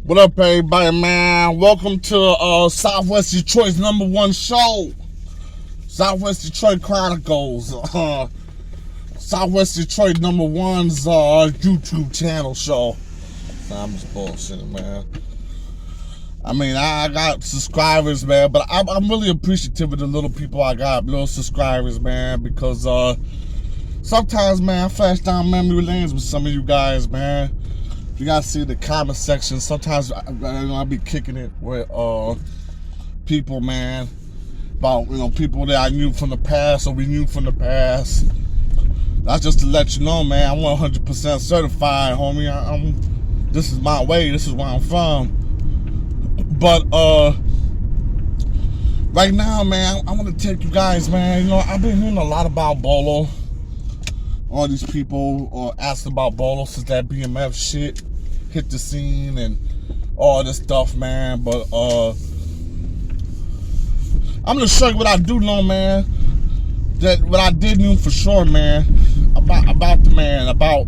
What up, everybody, man? Welcome to Southwest Detroit's #1 show, Southwest Detroit Chronicles. Southwest Detroit #1's YouTube channel show. Nah, I'm just bullshitting, man. I mean, I got subscribers, man, but I'm really appreciative of the little people I got, little subscribers, man, because sometimes, man, I flash down memory lanes with some of you guys, man. You gotta see the comment section. Sometimes I be kicking it with people, man, about people that I knew from the past or we knew from the past. That's just to let you know, man. I'm 100% certified, homie. This is my way. This is where I'm from. But right now, man, I want to take you guys, man. I've been hearing a lot about Bolo. All these people asking about Bolo since that BMF shit hit the scene and all this stuff, man. But I'm gonna show you what I do know, man. That what I did know for sure, man. About the man, about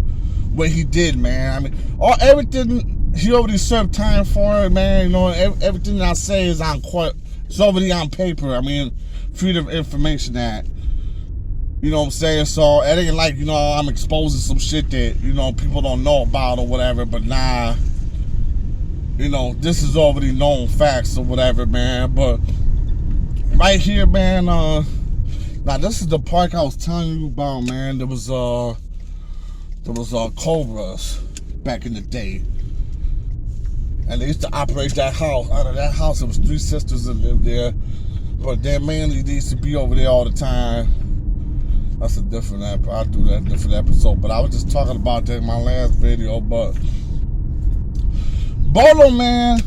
what he did, man. I mean, everything he already served time for it, man. Everything that I say is on court. It's already on paper. I mean, Freedom of Information Act. You know what I'm saying? So it ain't like, I'm exposing some shit that, people don't know about or whatever, but nah, this is already known facts or whatever, man. But right here, man, now this is the park I was telling you about, man. There was Cobras back in the day. And they used to operate that house. Out of that house, there was 3 sisters that lived there. But they used to be over there all the time. That's a different episode. I'll do that different episode. But I was just talking about that in my last video. But Bolo, man,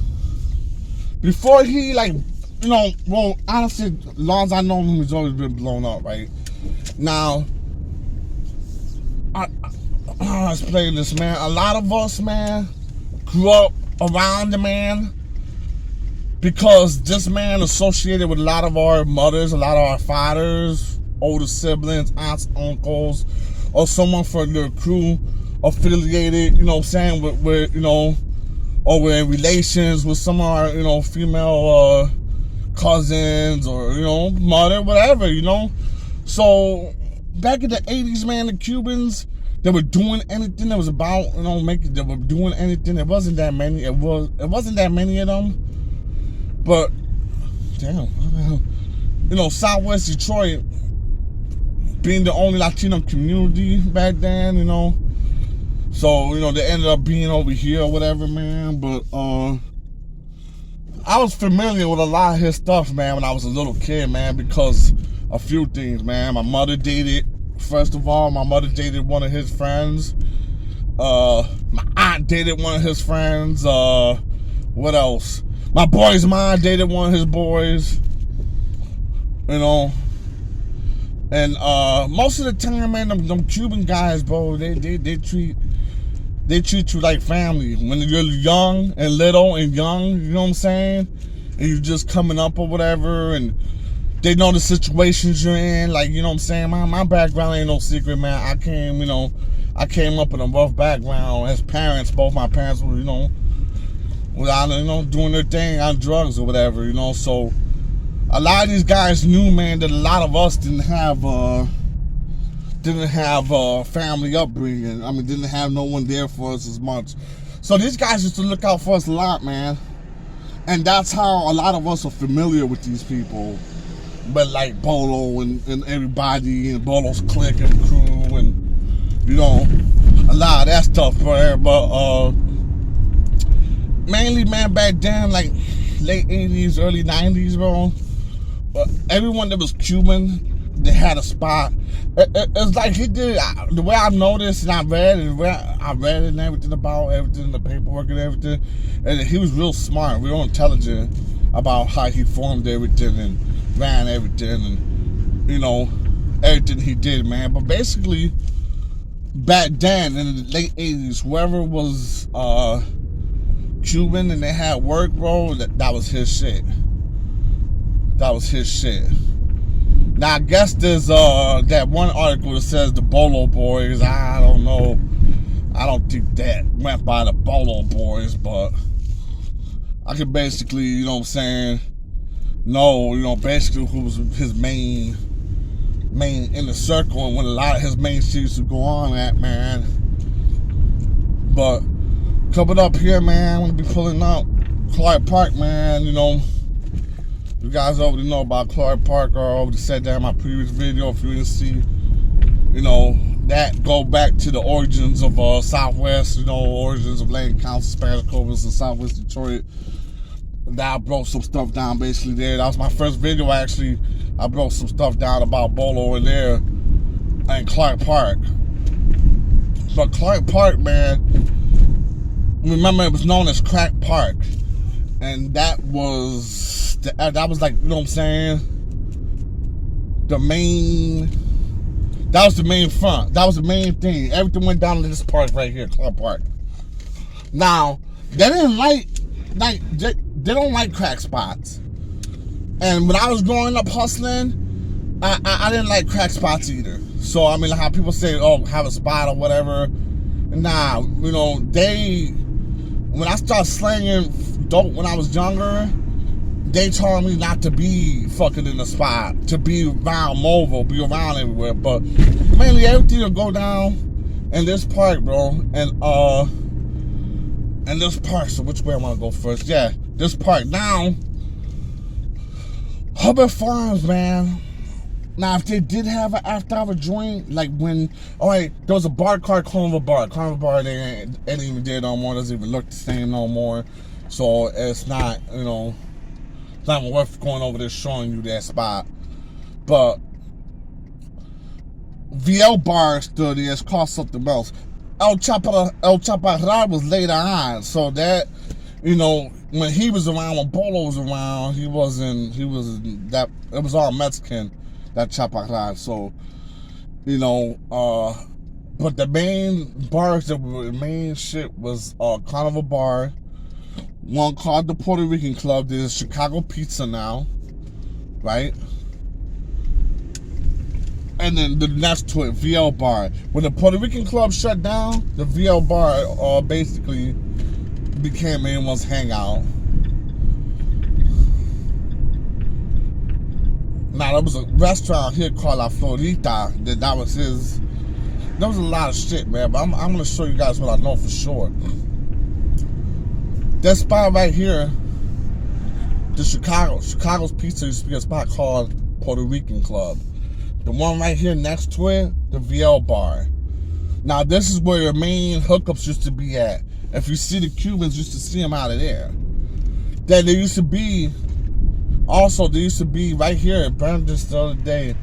before he well, honestly, as long as I know him, he's always been blown up, right? Now, I'll explain this, man. A lot of us, man, grew up around the man because this man associated with a lot of our mothers, a lot of our fathers, older siblings, aunts, uncles, or someone from their crew affiliated, with or we're in relations with some of our, female cousins or, mother, whatever, So back in the 80s, man, the Cubans, they were doing anything that was about, they were doing anything. It wasn't that many. It wasn't that many of them. But damn, Southwest Detroit being the only Latino community back then, so they ended up being over here or whatever, man. But I was familiar with a lot of his stuff, man, when I was a little kid, man, because a few things, man. My mother dated, first of all, my mother dated one of his friends. My aunt dated one of his friends. What else? My boy's mom dated one of his boys. And most of the time, man, them Cuban guys, bro, they treat you like family. When you're young and little and young, you know what I'm saying? And you're just coming up or whatever, and they know the situations you're in, like, you know what I'm saying? My background ain't no secret, man. I came up in a rough background. As parents, both my parents were, without, doing their thing on drugs or whatever, so a lot of these guys knew, man, that a lot of us didn't have family upbringing. I mean, didn't have no one there for us as much. So these guys used to look out for us a lot, man. And that's how a lot of us are familiar with these people. But like Bolo and everybody and Bolo's clique and crew and, a lot of that stuff, bro. But mainly, man, back then, like late 80s, early 90s, bro. Everyone that was Cuban, they had a spot. It's like he did, the way I noticed and I read it and everything about everything, the paperwork and everything, and he was real smart, real intelligent about how he formed everything and ran everything and, everything he did, man. But basically, back then in the late 80s, whoever was Cuban and they had work, bro, that was his shit. That was his shit. Now I guess there's that one article that says the Bolo boys. I don't know. I don't think that went by the Bolo boys, but I could basically, you know what I'm saying, know, you know, basically who was his main inner circle and when a lot of his main shit used to go on at, man. But coming up here, man, I'm gonna be pulling up Clark Park, man. You know, you guys already know about Clark Park. I already said that in my previous video. If you didn't see, you know, that go back to the origins of Southwest, you know, origins of Lane County, Spanish Covers, and Southwest Detroit. That I broke some stuff down basically there. That was my first video, actually. I broke some stuff down about Bolo in there and Clark Park. But Clark Park, man, remember it was known as Crack Park. And that was like, you know what I'm saying? That was the main front. That was the main thing. Everything went down to this park right here, Clark Park. Now, they didn't they don't like crack spots. And when I was growing up hustling, I didn't like crack spots either. So, I mean, how people say, oh, have a spot or whatever. Nah, you know, when I started slanging dope when I was younger, they told me not to be fucking in the spot, to be around mobile, be around everywhere. But mainly everything will go down in this park, bro. And this park, so which way I want to go first? Yeah, this park. Now, Hubbard Farms, man. Now, if they did have an after-hour joint, like when, alright, there was a bar called Carnival Bar. Carnival Bar, they ain't even there no more. Doesn't even look the same no more. So it's not, you know, it's not worth going over there showing you that spot. But VL Bar still there. It's called something else. El Chaparral was later on. So that, you know, when he was around, when Bolo was around, it was all Mexican, that Chaparral. So, you know, but the main bars that were the main shit was Carnival Bar, one called the Puerto Rican Club. There's Chicago Pizza now, right? And then the next to it, VL Bar. When the Puerto Rican Club shut down, the VL Bar basically became anyone's hangout. Now, there was a restaurant here called La Florita. That was his. There was a lot of shit, man. But I'm going to show you guys what I know for sure. That spot right here, the Chicago's Pizza used to be a spot called Puerto Rican Club. The one right here next to it, the VL Bar. Now, this is where your main hookups used to be at. If you see the Cubans, used to see them out of there. Then there used to be, also, there used to be right here, it burned this the other day.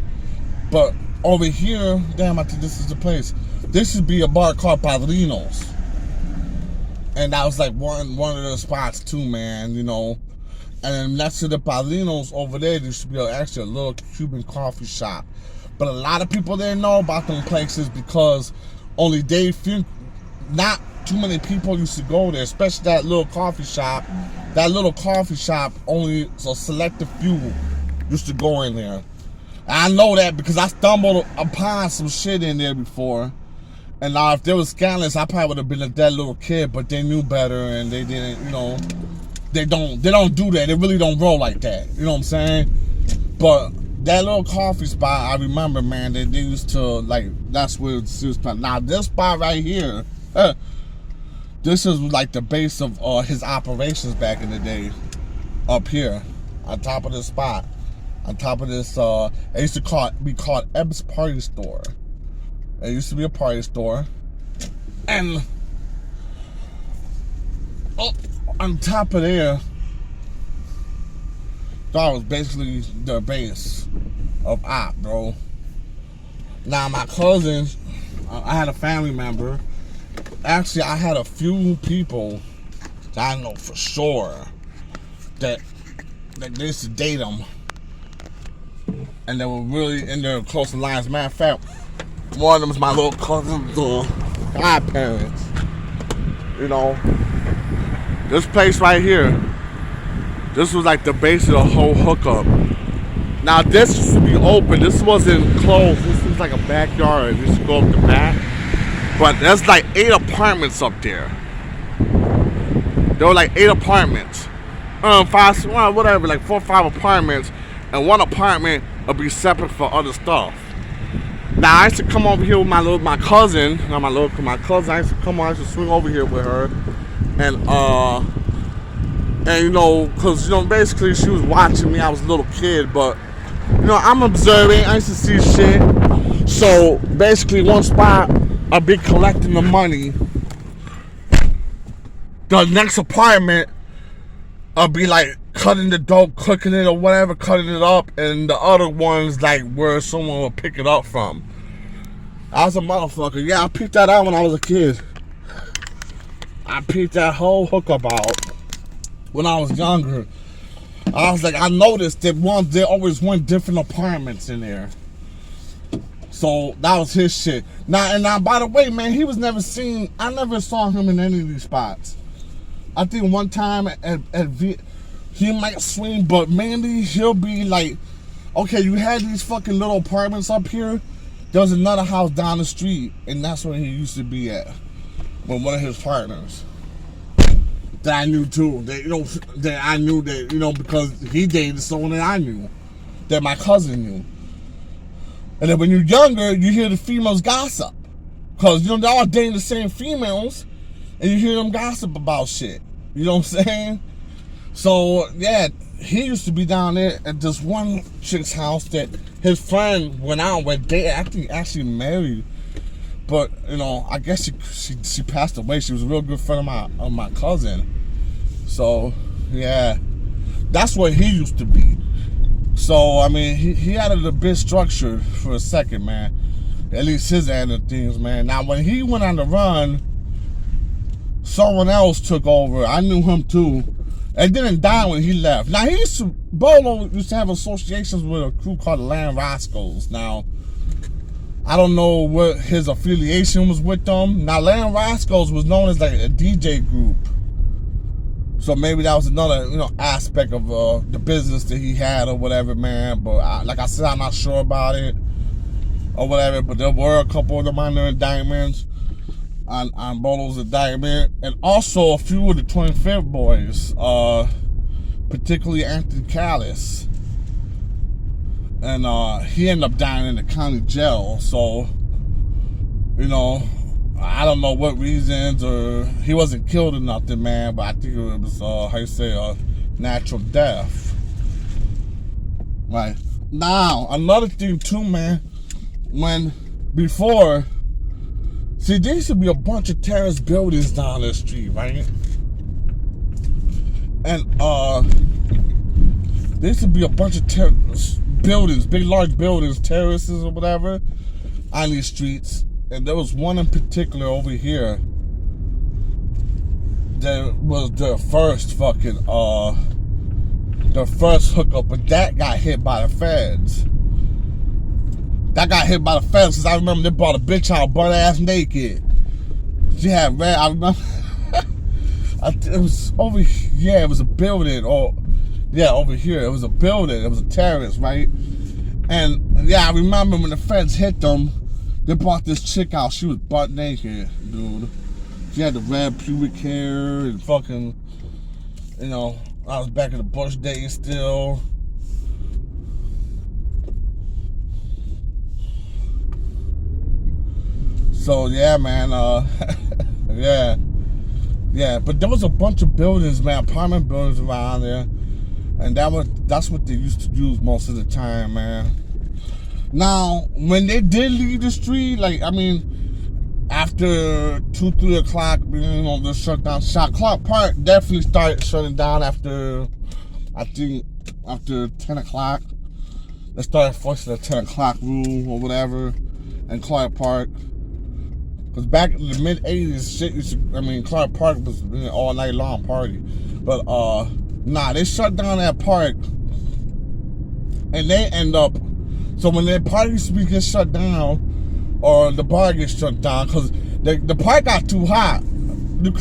But over here, damn, I think this is the place. This should be a bar called Padrinos. And that was like one of the spots too, man, you know. And then next to the Padrinos over there used to be actually a little Cuban coffee shop. But a lot of people didn't know about them places because only not too many people used to go there, especially that little coffee shop. That little coffee shop, only a selective few used to go in there. And I know that because I stumbled upon some shit in there before. And now if there was scandalous, I probably would have been a dead little kid, but they knew better and they didn't, you know, they don't do that. They really don't roll like that. You know what I'm saying? But that little coffee spot, I remember, man, they used to, like, that's where it was. Now, this spot right here, this is like the base of his operations back in the day. Up here, on top of this spot. On top of this, it used to be called Ebb's Party Store. It used to be a party store. And on top of there, that was basically the base of op, bro. Now, my cousins, I had a family member. Actually, I had a few people that I know for sure that they used to date them. And they were really in their close alliance. Matter of fact, one of them is my little cousin's godparents. You know, this place right here, this was like the base of the whole hookup. Now, this used to be open. This wasn't closed. This was like a backyard. You used to go up the back. But there's like 8 apartments up there. There were like 8 apartments. five, well, whatever, like 4 or 5 apartments, and one apartment will be separate for other stuff. Now I used to come over here with my cousin, not my cousin. I used to come on, I used to swing over here with her, and you know, cause you know, basically she was watching me. I was a little kid, but you know, I'm observing. I used to see shit. So basically, one spot I'll be collecting the money. The next apartment, I'll be like cutting the dope, cooking it or whatever, cutting it up, and the other one's like where someone will pick it up from. I was a motherfucker. Yeah, I peeped that out when I was a kid. I peeped that whole hookup out when I was younger. I was like, I noticed that there always went different apartments in there. So that was his shit. Now, by the way, man, he was never seen. I never saw him in any of these spots. I think one time he might swing, but mainly he'll be like, okay, you had these fucking little apartments up here. There was another house down the street, and that's where he used to be at with one of his partners that I knew too. That I knew that, you know, because he dated someone that I knew, that my cousin knew. And then when you're younger, you hear the females gossip, because you know they're all dating the same females, and you hear them gossip about shit. You know what I'm saying? So yeah, he used to be down there at this one chick's house that his friend went out with. They actually married, but you know, I guess she passed away. She was a real good friend of my cousin. So yeah, that's where he used to be. So I mean, he had it a bit structured for a second, man. At least his end of things, man. Now when he went on the run, someone else took over. I knew him too. It didn't die when he left. Now Bolo used to have associations with a crew called the Land Rascals. Now, I don't know what his affiliation was with them. Now, Land Rascals was known as like a DJ group. So maybe that was another, you know, aspect of the business that he had or whatever, man. But like I said, I'm not sure about it or whatever. But there were a couple of the minor indictments on Bolo's indictment, and also a few of the 25th boys, particularly Anthony Callis, and he ended up dying in the county jail. So, you know, I don't know what reasons, or he wasn't killed or nothing, man. But I think it was how you say, a natural death. Right now, another thing too, man. See, there used to be a bunch of terrace buildings down the street, right? And there used to be a bunch of buildings, big, large buildings, terraces or whatever, on these streets. And there was one in particular over here that was the first hookup, but that got hit by the feds. That got hit by the feds because I remember they brought a bitch out butt ass naked. She had red. I remember it was over here. Yeah, it was a building. Over here. It was a building. It was a terrace, right? And yeah, I remember when the feds hit them, they brought this chick out. She was butt naked, dude. She had the red pubic hair and fucking, you know, I was back in the Bush days still. So yeah, man, yeah, but there was a bunch of buildings, man, apartment buildings around there, and that's what they used to use most of the time, man. Now, when they did leave the street, like, I mean, after 2, 3 o'clock, you know, the shutdown, Clark Park definitely started shutting down after, I think, after 10 o'clock. They started forcing the 10 o'clock rule or whatever in Clark Park. Because back in the mid-'80s, shit used to, I mean, Clark Park was an all-night long party. But, nah, they shut down that park. And they end up, so when the party used to get shut down, or the bar gets shut down, because the park got too hot. The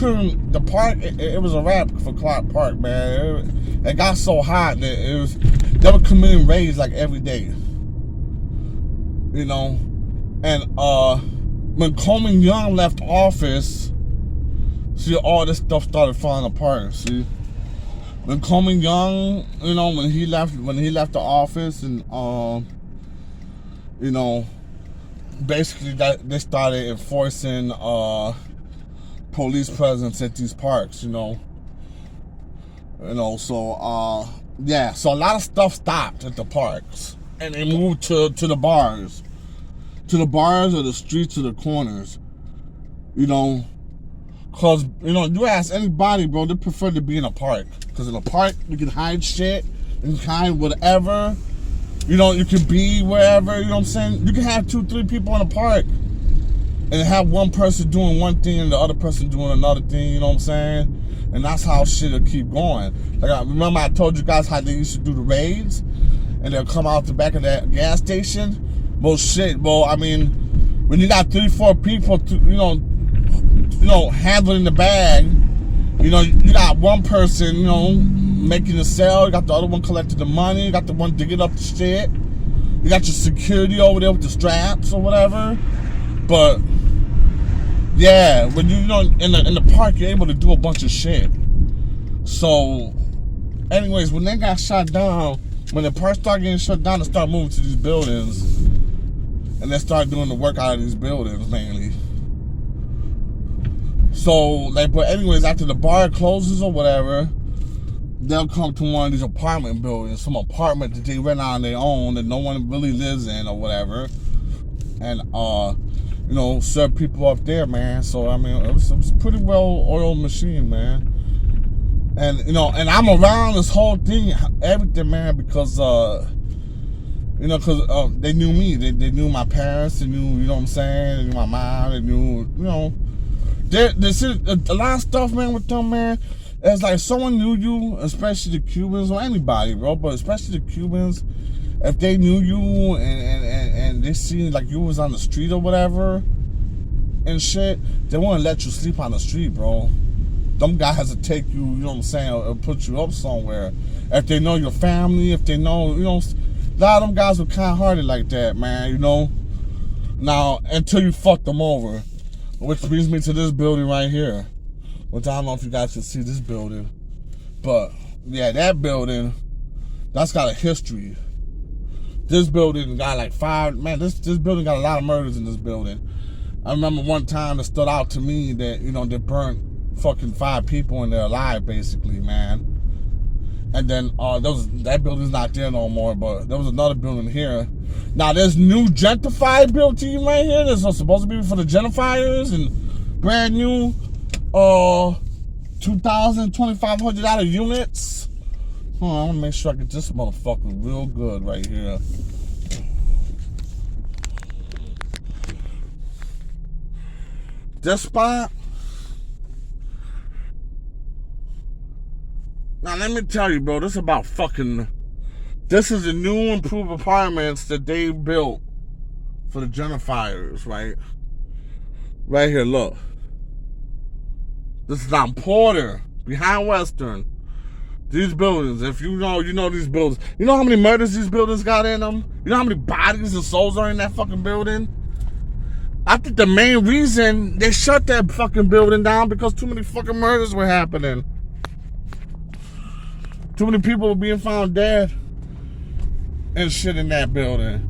park, it was a wrap for Clark Park, man. It got so hot that they were committing raids like every day. You know? And, when Coleman Young left office, see, all this stuff started falling apart, see? when Coleman Young, you know, when he left the office, and you know, basically that they started enforcing police presence at these parks, you know, so yeah, so a lot of stuff stopped at the parks, and they moved to the bars, or the streets, or the corners, you know. Cause, you know, you ask anybody, bro, they prefer to be in a park. Cause in a park, you can hide shit, you can hide whatever. You know, you can be wherever, you know what I'm saying? You can have 2-3 people in a park and have one person doing one thing and the other person doing another thing, you know what I'm saying? And that's how shit will keep going. Like, I remember I told you guys how they used to do the raids, and they'll come out the back of that gas station. Well, shit, bro, I mean, when you got 3-4 people, you know, handling the bag, you know, you got one person, you know, making the sale, you got the other one collecting the money, you got the one digging up the shit, you got your security over there with the straps or whatever. But yeah, when you know in the park, you're able to do a bunch of shit. So anyways, when they got shut down, when the park started getting shut down, they started moving to these buildings, and they started doing the work out of these buildings mainly. So, like, but anyways, after the bar closes or whatever, they'll come to one of these apartment buildings, some apartment that they rent out on their own that no one really lives in or whatever, and you know, serve people up there, man. So I mean, it was a pretty well-oiled machine, man. And you know, and I'm around this whole thing, everything, man, because you know, because they knew me, they knew my parents, they knew, you know what I'm saying, they knew my mom, they knew, you know. This is a lot of stuff, man, with them, man. It's like someone knew you, especially the Cubans or anybody, bro, but especially the Cubans. If they knew you and they seen like you was on the street or whatever and shit, they wouldn't let you sleep on the street, bro. Them guys will take you, you know what I'm saying, or put you up somewhere. If they know your family, if they know, you know, a lot of them guys were kind-hearted like that, man, you know. Now, until you fuck them over. Which brings me to this building right here. Which I don't know if you guys can see this building. But, yeah, that building, that's got a history. This building got like this building got a lot of murders in this building. I remember one time that stood out to me that, you know, they burnt fucking 5 people in there alive, basically, man. And then that building's not there no more, but there was another building here. Now there's new gentrified building right here. This is supposed to be for the gentrifiers and brand new $2,000, $2,500 units. Hold on, I want to make sure I get this motherfucker real good right here. This spot. Now let me tell you, bro, this is the new improved apartments that they built for the gentrifiers, right? Right here, look. This is on Porter, behind Western. These buildings, if you know these buildings. You know how many murders these buildings got in them? You know how many bodies and souls are in that fucking building? I think the main reason they shut that fucking building down because too many fucking murders were happening. Too many people were being found dead and shit in that building.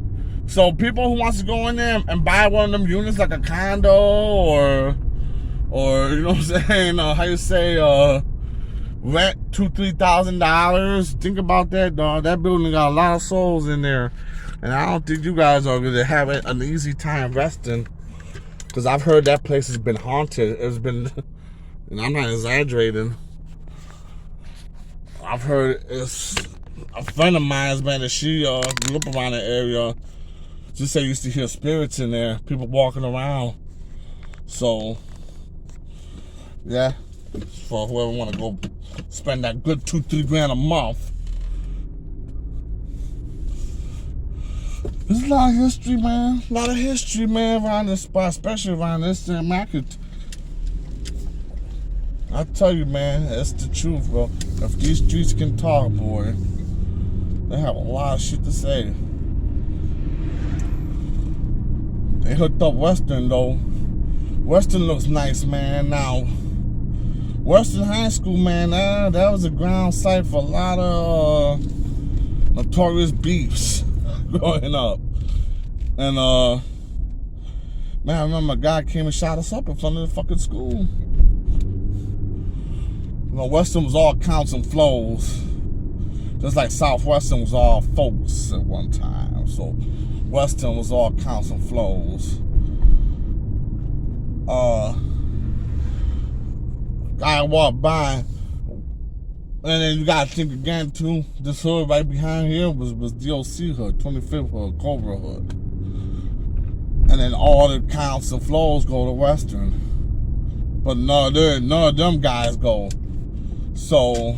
So people who wants to go in there and buy one of them units like a condo or you know what I'm saying, how you say, rent $2,000-$3,000. Think about that, dog. That building got a lot of souls in there. And I don't think you guys are going to have an easy time resting. Because I've heard that place has been haunted. It's been, and I'm not exaggerating. I've heard it's a friend of mine's, man, that she grew up around the area. She said you used to hear spirits in there, people walking around. So, yeah, for whoever want to go spend that good $2-3 grand a month. There's a lot of history, man. A lot of history, man, around this spot, especially around this market. I tell you, man, that's the truth, bro. If these streets can talk, boy, they have a lot of shit to say. They hooked up Western, though. Western looks nice, man. Now, Western High School, man, that was a ground site for a lot of notorious beefs growing up. And man, I remember a guy came and shot us up in front of the fucking school. You know, Western was all counts and flows, just like Southwestern was all folks at one time. So Western was all counts and flows. Guy walked by, and then you gotta think again too. This hood right behind here was DOC hood, 25th hood, Cobra hood, and then all the counts and flows go to Western, but none of them guys go. So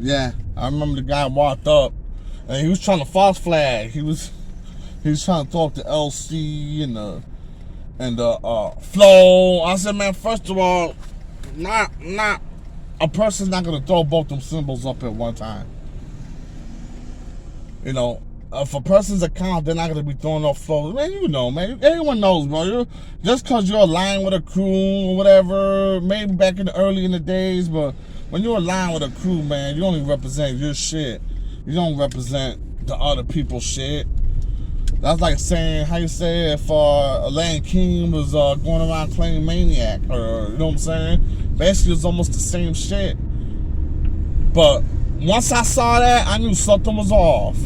yeah, I remember the guy walked up, and he was trying to false flag. He was trying to talk to LC and the flow. I said, man, first of all, not a person's not gonna throw both them symbols up at one time. You know, if a person's account, they're not gonna be throwing off flows. Man, you know, man, everyone knows, bro. Just because you're aligned with a crew or whatever, maybe back in the days, but when you're aligned with a crew, man, you only represent your shit. You don't represent the other people's shit. That's like saying, how you say, if Elaine King was going around playing Maniac, or, you know what I'm saying? Basically, it's almost the same shit. But once I saw that, I knew something was off.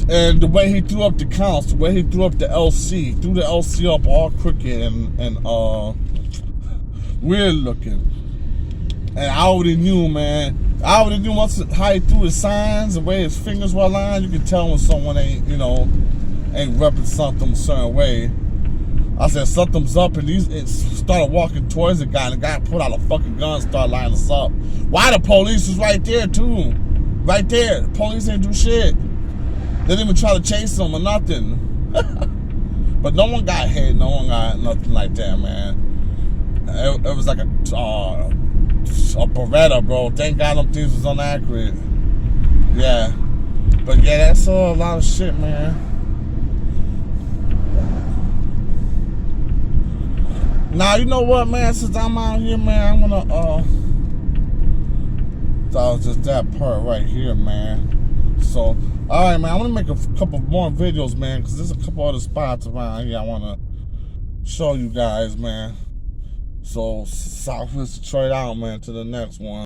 And the way he threw up the counts, the way he threw up the LC, threw the LC up all crooked and weird looking. And I already knew, man. I already knew once how he threw his signs, the way his fingers were aligned, you can tell when someone ain't repping something a certain way. I said, something's up, and it started walking towards the guy, and the guy pulled out a fucking gun and started lining us up. Why? The police was right there, too. Right there. The police didn't do shit. They didn't even try to chase him or nothing. But no one got hit. No one got nothing like that, man. It was like a Beretta, bro. Thank God them things was inaccurate. Yeah. But yeah, that's a lot of shit, man. Now, you know what, man? Since I'm out here, man, I'm gonna, that was just that part right here, man. So, alright, man, I'm gonna make a couple more videos, man, because there's a couple other spots around here I wanna show you guys, man. So, Southwest Detroit out, man, to the next one.